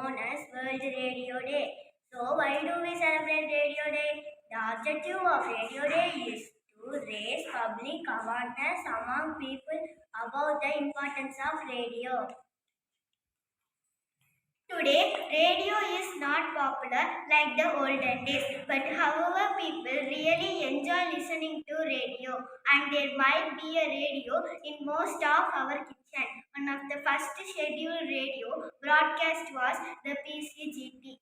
known as World Radio Day. So, why do we celebrate Radio Day? The objective of Radio Day is to raise public awareness among people about the importance of radio. Today, radio is not popular like the olden days, but however, people really enjoy listening to radio, and there might be a radio in most of our kitchen. One of the first scheduled radio broadcast was the PCGT.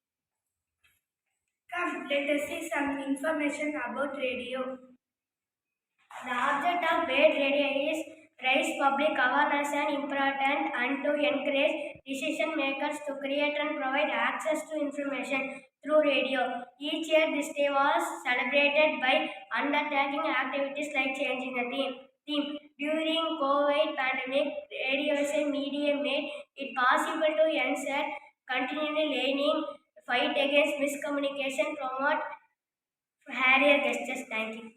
Come, let us see some information about radio. The object of Bait Radio is raise public awareness and important and to encourage decision makers to create and provide access to information through radio. Each year this day was celebrated by undertaking activities like changing the theme. During COVID pandemic, radio as a medium made it possible to answer continually learning, fight against miscommunication, promote higher gestures. Thank you.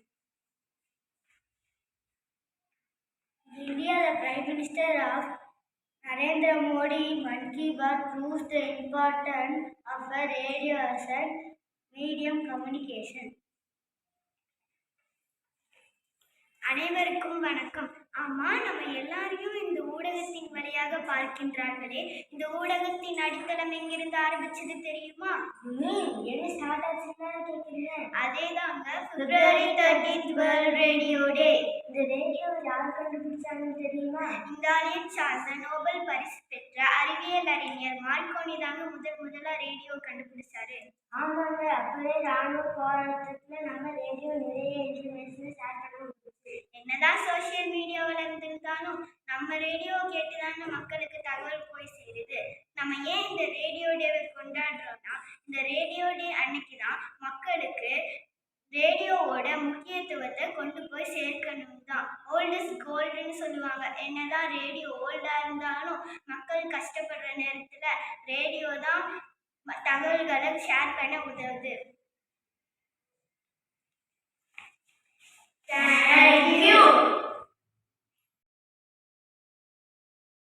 India, the Prime Minister of Narendra Modi, Mann Ki Baat proves the importance of a radio as a medium communication. அனைவருக்கும் வணக்கம். ஆமா, நம்ம எல்லாரையும் இந்த ஊடகத்தின் வழியாக பார்க்கின்றார்களே, இந்த ஊடகத்தின் அடித்தளம் எங்கிருந்து ஆரம்பிச்சது தெரியுமா? என்ன ஸ்டார்ட் ஆச்சுன்னா கேட்குறீங்க? அதேதாங்க, February 13th World Radio Day. இந்த ரேடியோ யார் கண்டுபிடிச்சாங்கன்னு தெரியுமா? இந்தாலியன் சார்ந்த நோபல் பரிசு பெற்ற அறிவியல் அறிஞர் மார்க்கோனி தாங்க முதலா ரேடியோ கண்டுபிடிச்சாரு. ஆமாங்க, அப்பவே ராணுவ போராட்டத்துல நம்ம ரேடியோ நிறைய இன்ஃபர்மேஷன் ஷேர் பண்ண முடியும். என்னதான் சோசியல் மீடியாவில் இருந்திருந்தாலும் நம்ம ரேடியோ கேட்டுதாங்க மக்களுக்கு தகவல் போய் சேருது. நம்ம ஏன் இந்த ரேடியோ டேவை கொண்டாடுறோம்னா, இந்த ரேடியோ டே அன்னைக்கு தான் மக்களுக்கு ரேடியோவோட முக்கியத்துவத்தை கொண்டு போய் சேர்க்கணும் தான். ஓல்ட் இஸ் கோல்டுன்னு சொல்லுவாங்க. என்னதான் ரேடியோ ஓல்டா இருந்தாலும் மக்கள் கஷ்டப்படுற நேரத்துல ரேடியோ தான் தகவல்களை ஷேர் பண்ண உதவுது. Thank you.